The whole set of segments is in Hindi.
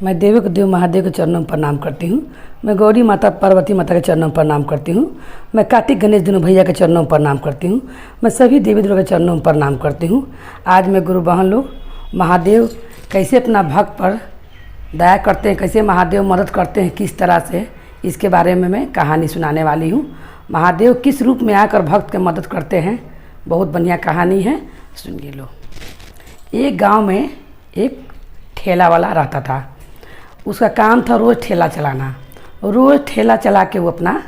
मैं देवी को देव महादेव के चरणों में प्रणाम करती हूँ। मैं गौरी माता पार्वती माता के चरणों में प्रणाम करती हूँ। मैं कार्तिक गणेश दोनों भैया के चरणों में प्रणाम करती हूँ। मैं सभी देवी देवता के चरणों में प्रणाम करती हूँ। आज मैं गुरु बहन लोग महादेव कैसे अपना भक्त पर दया करते हैं, कैसे महादेव मदद करते हैं, किस तरह से, इसके बारे में मैं कहानी सुनाने वाली हूँ। महादेव किस रूप में आकर भक्त की मदद करते हैं, बहुत बढ़िया कहानी है, सुनिए लो। एक गांव में एक ठेला वाला रहता था। उसका काम था रोज़ ठेला चलाना। रोज़ ठेला चला के वो अपना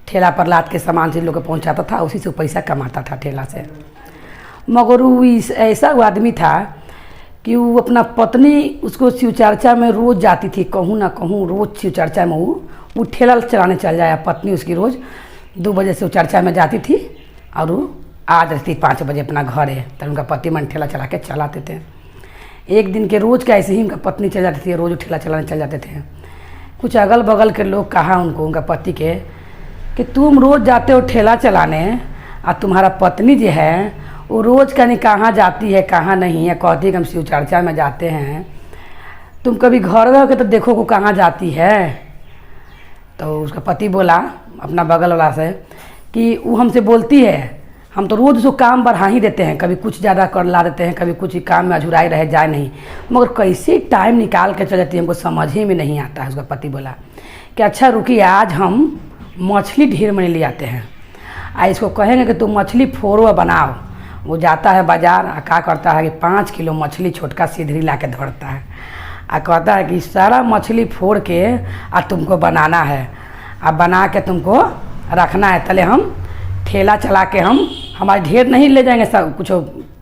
ठेला पर लाद के सामान से लोग को पहुँचाता था, उसी से वो पैसा कमाता था ठेला से। मगर वो ऐसा वो आदमी था कि वो अपना पत्नी उसको शिव चर्चा में रोज़ जाती थी, कहूँ ना कहूँ रोज़ शिव चर्चा में वो ठेला चलाने चल जाया। पत्नी उसकी रोज़ 2 बजे से चर्चा में जाती थी और वो आ जाती थी 5 बजे अपना घर है। तब उनका पति मन ठेला चला के चलाते थे। एक दिन के रोज़ का ऐसे ही उनका पत्नी चल जाती थी, रोज़ ठेला चलाने चल जाते थे। कुछ अगल बगल के लोग कहा उनको, उनका पति के, कि तुम रोज़ जाते हो ठेला चलाने और तुम्हारा पत्नी जो है वो रोज़ का नहीं कहाँ जाती है कहाँ नहीं है, कहती है कि हम शिव चर्चा में जाते हैं, तुम कभी घर रह के तो देखो को कहाँ जाती है। तो उसका पति बोला अपना बगल वाला से कि वो हमसे बोलती है, हम तो रोज़ उसको काम बढ़ा ही देते हैं, कभी कुछ ज़्यादा कर ला देते हैं, कभी कुछ काम में अझुराई रह जाए नहीं, मगर कैसे टाइम निकाल के चल जाती है, हमको समझ ही में नहीं आता है। उसका पति बोला कि अच्छा रुकिए, आज हम मछली ढेर में ले आते हैं, इसको कहेंगे कि तुम मछली फोड़ो बनाओ। वो जाता है बाज़ार, क्या करता है कि 5 किलो मछली छोटका सिधरी ला के धरता है, कहता है कि सारा मछली फोड़ के तुमको बनाना है, बना के तुमको रखना है, तले हम ठेला चला के हमारे ढेर नहीं ले जाएंगे, सब कुछ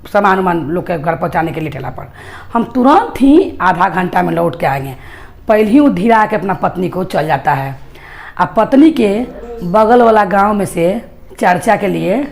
सामान वामान लोग के घर पहुँचाने के लिए ठेला पर, हम तुरंत ही आधा घंटा में लौट के आएंगे। पहले ही वो धीरा के अपना पत्नी को चल जाता है। अब पत्नी के बगल वाला गांव में से चर्चा के लिए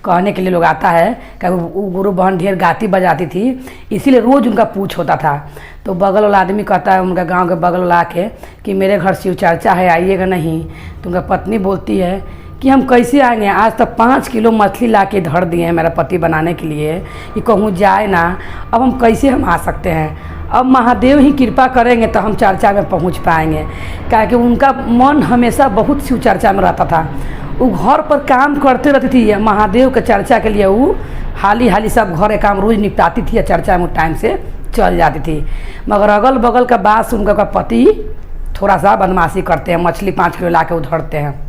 कहने के लिए लोग आता है कि वो गुरु बहन ढेर गाती बजाती थी, इसीलिए रोज़ उनका पूछ होता था। तो बगल वाला आदमी कहता है उनका गांव के बगल वाला आके कि मेरे घर शिव चर्चा है, आइएगा नहीं। तो उनका पत्नी बोलती है कि हम कैसे आएंगे, आज तक 5 किलो मछली ला के धर दिए हैं मेरा पति बनाने के लिए, कि कहूँ जाए ना, अब हम कैसे हम आ सकते हैं, अब महादेव ही कृपा करेंगे तो हम चर्चा में पहुँच पाएंगे। क्या कि उनका मन हमेशा बहुत शिव चर्चा में रहता था। वो घर पर काम करते रहती थी, महादेव के चर्चा के लिए वो हाली सब घर के काम रोज़ निपटाती थी, चर्चा में टाइम से चल जाती थी। मगर अगल बगल का बात सुन उनका पति थोड़ा सा बदमाशी करते हैं, मछली 5 किलो ला के उधरते हैं।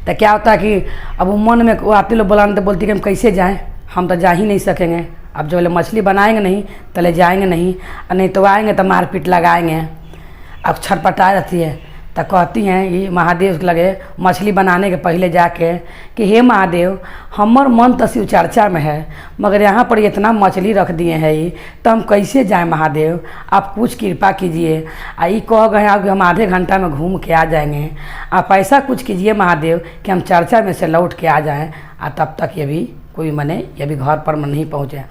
तो क्या होता है कि अब वो मन में वो आते लोग बुलाने तो बोलती कि हम कैसे जाएं, हम तो जा ही नहीं सकेंगे, अब जो मछली बनाएंगे नहीं तो ले जाएंगे नहीं, और नहीं तो आएंगे तो मारपीट लगाएंगे। अब छटपटा रहती है, तो कहती हैं ये महादेव के लगे मछली बनाने के पहले जाके कि हे महादेव, हमार मन तो शिव चर्चा में है, मगर यहाँ पर इतना मछली रख दिए हैं ये, तो हम कैसे जाएं महादेव, आप कुछ कृपा कीजिए। ये कह गए आप हम आधे घंटा में घूम के आ जाएंगे, आप ऐसा कुछ कीजिए महादेव कि हम चर्चा में से लौट के आ जाएँ, तब तक ये भी कोई मने ये भी घर पर नहीं पहुँचे।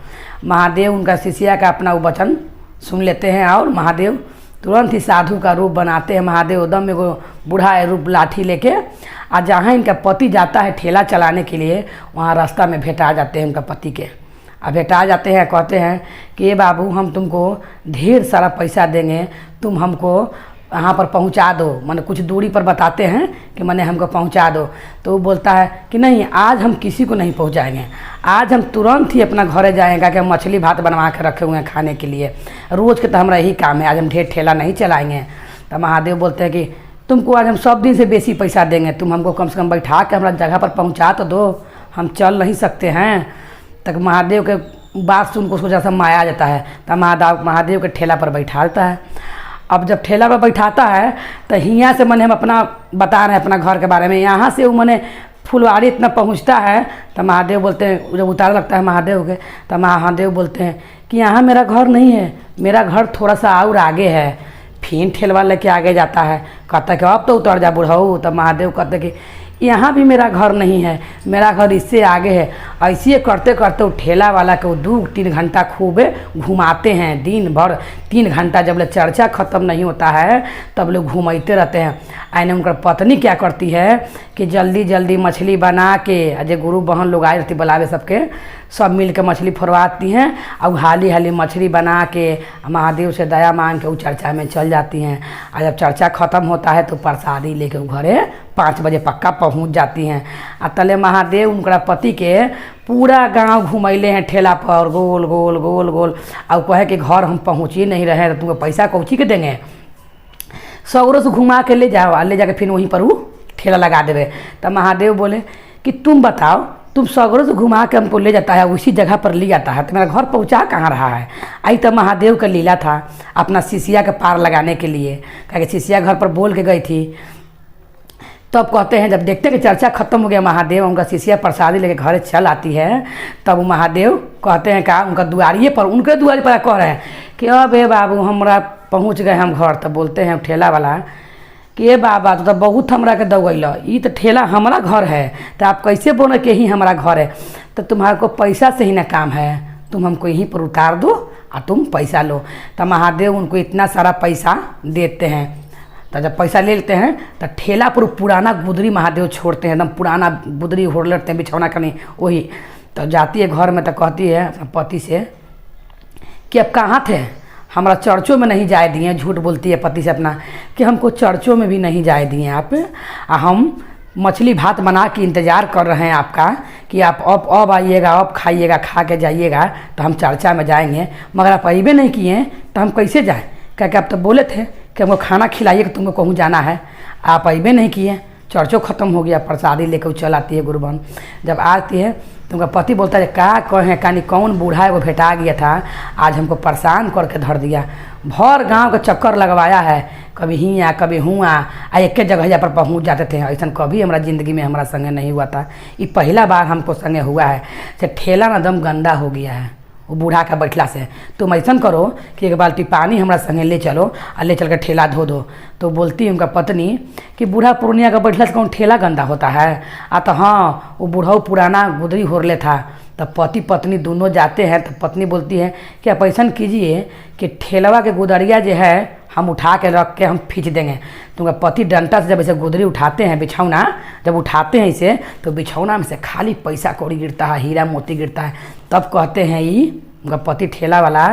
महादेव उनका शिष्या का अपना वो वचन सुन लेते हैं और महादेव तुरंत ही साधु का रूप बनाते हैं। महादेव एकदम एगो बूढ़ा रूप लाठी लेके जहाँ इनका पति जाता है ठेला चलाने के लिए, वहाँ रास्ता में भेटा जाते हैं उनका पति के। भेटा जाते हैं, कहते हैं कि ये बाबू हम तुमको ढेर सारा पैसा देंगे, तुम हमको यहाँ पर पहुँचा दो, माने कुछ दूरी पर बताते हैं कि मैंने हमको पहुँचा दो। तो वो बोलता है कि नहीं, आज हम किसी को नहीं पहुँचाएंगे, आज हम तुरंत ही अपना घरे जाएंगे कि हम मछली भात बनवा के रखे हुए हैं खाने के लिए, रोज़ के तो हमारा यही काम है, आज हम ढेर ठेला नहीं चलाएंगे। तो महादेव बोलते हैं कि तुमको आज हम सब दिन से बेसी पैसा देंगे, तुम हमको कम से कम बैठा के हमारा जगह पर पहुँचा तो दो, हम चल नहीं सकते हैं। तक महादेव के बात सुन को उसको जैसा माया आ जाता है, तो महादेव के ठेला पर बैठाता है। अब जब ठेला पर बैठाता है तो यहाँ से मैंने हम अपना बता रहे हैं अपना घर के बारे में, यहाँ से वो मैंने फुलवाड़ी इतना पहुँचता है तो महादेव बोलते हैं, जब उतार लगता है महादेव के, तो महादेव बोलते हैं कि यहाँ मेरा घर नहीं है, मेरा घर थोड़ा सा और आगे है। फिर ठेलवा लेके आगे जाता है, कहता है कि अब तो उतर जा बुढ़ऊ। तो महादेव कहते कि यहाँ भी मेरा घर नहीं है, मेरा घर इससे आगे है, ऐसे ही करते करते वो ठेला वाला के वो 2-3 घंटा खूबे घुमाते हैं दिन भर। 3 घंटा जब ले चर्चा ख़त्म नहीं होता है तब लोग घूमते रहते हैं। आने उनका पत्नी क्या करती है कि जल्दी जल्दी मछली बना के, जो गुरु बहन लोग आए रहती बुलावे सबके, सब मिल के मछली फोड़वाती हैं और हाली हाली मछली बना के महादेव से दया मांग के वो चर्चा में चल जाती हैं। और जब चर्चा ख़त्म होता है तो प्रसादी लेके वो घरे 5 बजे पक्का पहुंच जाती हैं। और तले महादेव उनका पति के पूरा गांव घुमैले हैं ठेला पर, गोल गोल गोल गोल। और कहे कि घर हम पहुँच ही नहीं रहे तो तुमको पैसा कौची के देंगे, सगरों से घुमा के ले जाओ, ले जाके फिर वहीं पर वो ठेला लगा देवे। तब महादेव बोले कि तुम बताओ, तुम सगरों से घुमा के हमको ले जाता है, उसी जगह पर ले जाता है, तो मेरा घर पहुंचा कहाँ रहा है। आई तो महादेव का लीला था अपना शिष्या के पार लगाने के लिए, क्योंकि शिष्या घर पर बोल के गई थी। तब कहते हैं जब देखते हैं कि चर्चा खत्म हो गया, महादेव उनका शिष्या प्रसादी लेके घर चल आती है। तब वो महादेव कहते हैं का उनका दुआरिये पर, उनके दुआरी पर कह रहे हैं कि अब ए बाबू हमरा पहुँच गए हम घर। तब बोलते हैं ठेला वाला कि ए बाबा तो बहुत हमरा के दौगैल, ये तो ठेला हमारा घर है, तो आप कैसे बोले कि ही हमारा घर है। तो तुम्हारे को पैसा से ही ना काम है, तुम हमको यहीं पर उतार दो और तुम पैसा लो। तो महादेव उनको इतना सारा पैसा देते हैं। तो जब पैसा ले लेते हैं तो ठेला पर पुराना गुदरी महादेव छोड़ते हैं, एकदम पुराना गुदरी ओढ़ लेते हैं बिछौना करनी वही। तो जाती है घर में तो कहती है अपने पति से कि अब कहाँ थे, हमारा चर्चों में नहीं जाए दिए। झूठ बोलती है पति से अपना कि हमको चर्चों में भी नहीं जाए दिए आप, हम मछली भात बना के इंतज़ार कर रहे हैं आपका कि आप अब आइएगा, अब खाइएगा, खा के जाइएगा तो हम चर्चा में जाएंगे। मगर आप अइबे नहीं किए तो हम कैसे जाएं, क्या आप तो बोले थे कि हमको खाना खिलाइए कि तुमको कहूँ जाना है, आप अइबे नहीं किए। चर्चों ख़त्म हो गया, प्रसादी लेकर चल आती है गुरुबन। जब आती है तो उनका पति बोलता है क्या कहें कानी कौन बूढ़ा है वो भेटा गया था, आज हमको परेशान करके धर दिया, भर गांव का चक्कर लगवाया है, कभी हियाँ कभी हुआ, एक जगह पर पहुंच जाते थे। ऐसा कभी हमारा ज़िंदगी में हमारा संगे नहीं हुआ था, ये पहला बार हमको संगे हुआ है। से ठेला ना दम गंदा हो गया है वो बूढ़ा का बैठला से। तुम ऐसा करो कि 1 बाल्टी पानी हमारा संगे ले चलो और ले चल कर ठेला धो दो। तो बोलती है उनका पत्नी कि बूढ़ा पूर्णिया का बैठला से कौन ठेला गंदा होता है। तो हाँ वो बूढ़ा पुराना गुदरी होरले था। तब पति पत्नी दोनों जाते हैं। तो पत्नी बोलती है कि आप ऐसा कीजिए कि ठेलवा के गुदरिया जो है हम उठा के रख के हम खींच देंगे। तो उनका पति डंटा से जब ऐसे गुदरी उठाते हैं, बिछौना जब उठाते हैं इसे, तो बिछौना में से खाली पैसा कौड़ी गिरता है, हीरा मोती गिरता है। तब कहते हैं ये उनका पति ठेला वाला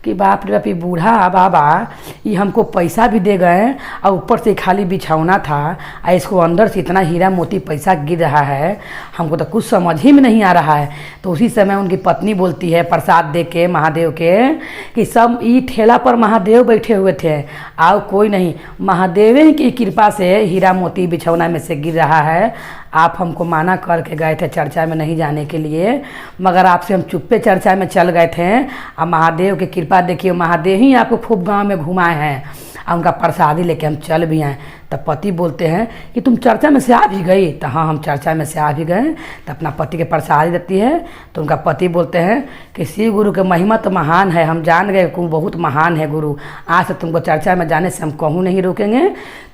कि बाप रे बाप ये बूढ़ा बाबा ये हमको पैसा भी दे गए और ऊपर से खाली बिछौना था और इसको अंदर से इतना हीरा मोती पैसा गिर रहा है, हमको तो कुछ समझ ही में नहीं आ रहा है। तो उसी समय उनकी पत्नी बोलती है प्रसाद दे के महादेव के कि सब ये ठेला पर महादेव बैठे हुए थे, आओ कोई नहीं, महादेव की कृपा से हीरा मोती बिछौना में से गिर रहा है। आप हमको माना करके गए थे चर्चा में नहीं जाने के लिए, मगर आपसे हम चुप्पे चर्चा में चल गए थे। और महादेव की कृपा देखिए, महादेव ही आपको खूब गांव में घुमाए हैं और उनका प्रसादी लेके हम चल भी आए। तब पति बोलते हैं कि तुम चर्चा में से आ भी गई। तो हाँ हम चर्चा में से आ भी गए। तो अपना पति के प्रसादी देती है। तो उनका पति बोलते हैं कि शिव गुरु के महिमा तो महान है, हम जान गए कि बहुत महान है गुरु, आज से तुमको चर्चा में जाने से हम कहूँ नहीं रोकेंगे।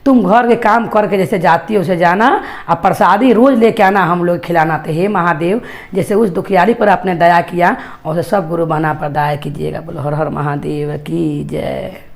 तुम घर के काम करके जैसे जाती हो उसे जाना और प्रसादी रोज़ लेके आना, हम लोग खिलाना। तो हे महादेव जैसे उस दुखियारी पर आपने दया किया और सब गुरु बना पर दया कीजिएगा। बोलो हर हर महादेव की जय।